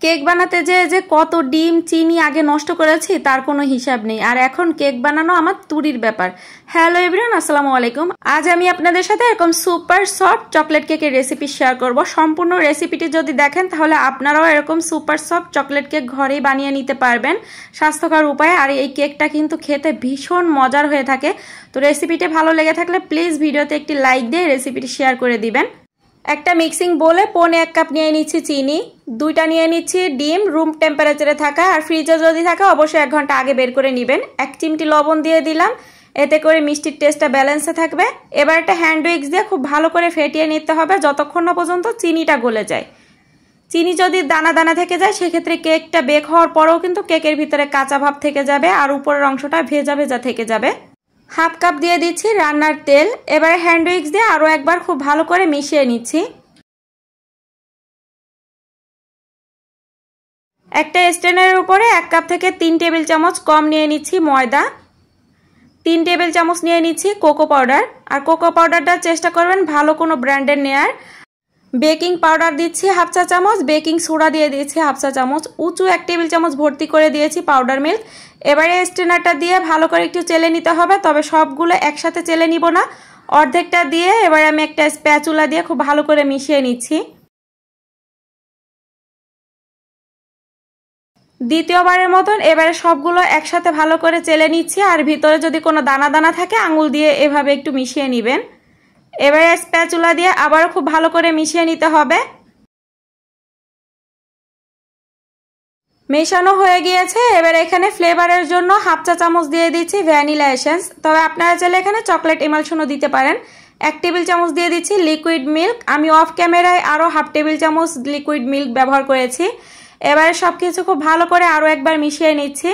Cake বানাতে যে কত ডিম চিনি আগে নষ্ট করেছি তার কোনো হিসাব নেই। আর এখন কেক বানানো আমার তুরির ব্যাপার। হ্যালো এভরিওয়ান, আসসালামু আলাইকুম। আজ আমি আপনাদের সাথে এরকম সুপার সফট চকলেট কেকের রেসিপি শেয়ার করব। সম্পূর্ণ রেসিপিটি যদি দেখেন তাহলে আপনারাও এরকম সুপার সফট চকলেট কেক ঘরেই বানিয়ে নিতে পারবেন স্বাস্থ্যকর উপায়ে। আর এই কেকটা কিন্তু খেতে ভীষণ মজার হয়ে থাকে। তো রেসিপিটি ভালো লেগে থাকলে প্লিজ ভিডিওতে একটি লাইক দিয়ে রেসিপিটি শেয়ার করে দিবেন। একটা মিক্সিং বোলে 1.5 কাপ নিয়ে নিচ্ছি চিনি, 2টা নিয়ে নিচ্ছি ডিম রুম টেম্পারেচারে থাকা, আর ফ্রিজে যদি থাকে অবশ্যই 1 ঘন্টা আগে বের করে নেবেন। 1 চিমটি লবণ দিয়ে দিলাম, এতে করে মিষ্টির টেস্টটা ব্যালেন্সে থাকবে। এবার একটা হ্যান্ড উইক্স দিয়ে খুব ভালো করে ফেটিয়ে নিতে হবে যতক্ষণ না পর্যন্ত চিনিটা গলে যায়। চিনি যদি দানা দানা থেকে যায় সেক্ষেত্রে কেকটা বেক হওয়ার পরেও কিন্তু কেকের ভিতরে কাঁচা ভাব থেকে যাবে আর উপরের অংশটা ভেজা ভেজা থেকে যাবে। 1/2 কাপ দিয়ে দিচ্ছি রান্নার তেল। এবারে হ্যান্ড উইক্স দিয়ে আরও একবার খুব ভালো করে মিশিয়ে নিচ্ছি। একটা স্ট্যান্ডের উপরে 1 কাপ থেকে 3 টেবিল চামচ কম নিয়ে নিচ্ছি ময়দা, 3 টেবিল চামচ নিয়ে নিচ্ছি কোকো পাউডার। আর কোকো পাউডারটা চেষ্টা করবেন ভালো কোনো ব্র্যান্ডের নেয়ার। বেকিং পাউডার দিচ্ছি 1/2 চা চামচ, বেকিং সোডা দিয়ে দিয়েছি 1/2 চা চামচ, উঁচু 1 টেবিল চামচ ভর্তি করে দিয়েছি পাউডার মিল্ক। এবারে স্ট্রেনারটা দিয়ে ভালো করে একটু চেলে নিতে হবে, তবে সবগুলো একসাথে চেলে নিব না, অর্ধেকটা দিয়ে এবারে আমি একটা স্প্যাচুলা দিয়ে খুব ভালো করে মিশিয়ে নিচ্ছি। দ্বিতীয়বারের মতন এবারে সবগুলো একসাথে ভালো করে চেলে নিচ্ছি। আর ভিতরে যদি কোনো দানা দানা থাকে আঙুল দিয়ে এভাবে একটু মিশিয়ে নেবেন। এবারে স্প্যাচুলা দিয়ে আবারও খুব ভালো করে মিশিয়ে নিতে হবে। মেশানো হয়ে গিয়েছে। এবার এখানে ফ্লেভারের জন্য 1/2 চা চামচ দিয়ে দিচ্ছি ভ্যানিলা এসেন্স, তবে আপনারা চাইলে এখানে চকলেট এমালশনও দিতে পারেন। 1 টেবিল চামচ দিয়ে দিচ্ছি লিকুইড মিল্ক, আমি অফ ক্যামেরায় আরও 1/2 টেবিল চামচ লিকুইড মিল্ক ব্যবহার করেছি। এবারে সব কিছু খুব ভালো করে আরও একবার মিশিয়ে নিচ্ছি।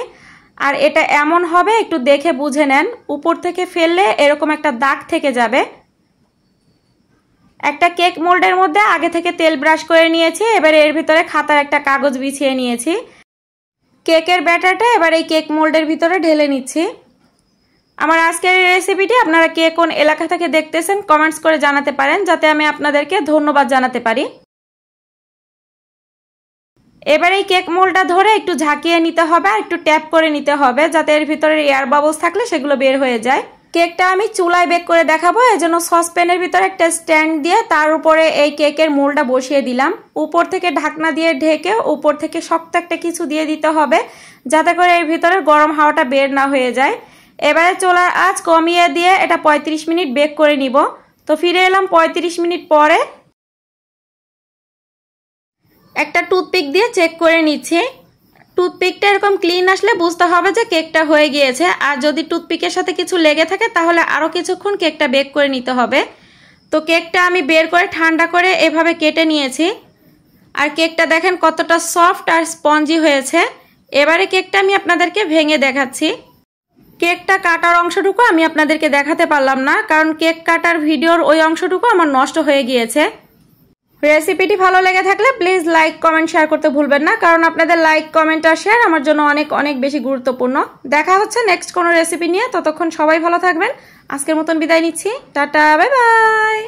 আর এটা এমন হবে একটু দেখে বুঝে নেন, উপর থেকে ফেললে এরকম একটা দাগ থেকে যাবে। একটা কেক মোল্ডের মধ্যে আগে থেকে তেল ব্রাশ করে নিয়েছি, এবারে এর ভিতরে খাতার একটা কাগজ বিছিয়ে নিয়েছি। কেকের ব্যাটারটা এবার এই কেক মোল্ডের ভিতরে ঢেলে নিচ্ছি। আমার আজকের এই রেসিপিটি আপনারা কে কোন এলাকা থেকে দেখতেছেন কমেন্টস করে জানাতে পারেন, যাতে আমি আপনাদেরকে ধন্যবাদ জানাতে পারি। এবার এই কেক মোল্ডটা ধরে একটু ঝাঁকিয়ে নিতে হবে আর একটু ট্যাপ করে নিতে হবে, যাতে এর ভিতরে এয়ার বাবলস থাকলে সেগুলো বের হয়ে যায়। কেকটা আমি চুলায় বেক করে দেখাবো, এজন্য সসপ্যানের ভিতরে একটা স্ট্যান্ড দিয়ে তার উপরে এই কেকের মোল্ডটা বসিয়ে দিলাম। উপর থেকে ঢাকনা দিয়ে ঢেকে উপর থেকে শক্ত একটা কিছু দিয়ে দিতে হবে, যাতে করে এর ভিতরে গরম হাওয়াটা বের না হয়ে যায়। এবারে চুলার আঁচ কমিয়ে দিয়ে এটা 35 মিনিট বেক করে নিব। তো ফিরে এলাম 35 মিনিট পরে। একটা টুথপিক দিয়ে চেক করে নিচ্ছি। টুথপিকটা এরকম ক্লিন আসলে বুঝতে হবে যে কেকটা হয়ে গিয়েছে। আর যদি টুথপিকের সাথে কিছু লেগে থাকে তাহলে আরও কিছুক্ষণ কেকটা বেক করে নিতে হবে। তো কেকটা আমি বের করে ঠান্ডা করে এভাবে কেটে নিয়েছি। আর কেকটা দেখেন কতটা সফট আর স্পঞ্জি হয়েছে। এবারে কেকটা আমি আপনাদেরকে ভেঙে দেখাচ্ছি। কেকটা কাটার অংশটুকু আমি আপনাদেরকে দেখাতে পারলাম না, কারণ কেক কাটার ভিডিওর ওই অংশটুকু আমার নষ্ট হয়ে গিয়েছে। রেসিপিটি ভালো লেগে থাকলে প্লিজ লাইক কমেন্ট শেয়ার করতে ভুলবেন না, কারণ আপনাদের লাইক কমেন্ট আর শেয়ার আমার জন্য অনেক অনেক বেশি গুরুত্বপূর্ণ। দেখা হচ্ছে নেক্সট কোনো রেসিপি নিয়ে, ততক্ষণ সবাই ভালো থাকবেন। আজকের মতন বিদায় নিচ্ছি, টাটা, বাই বাই।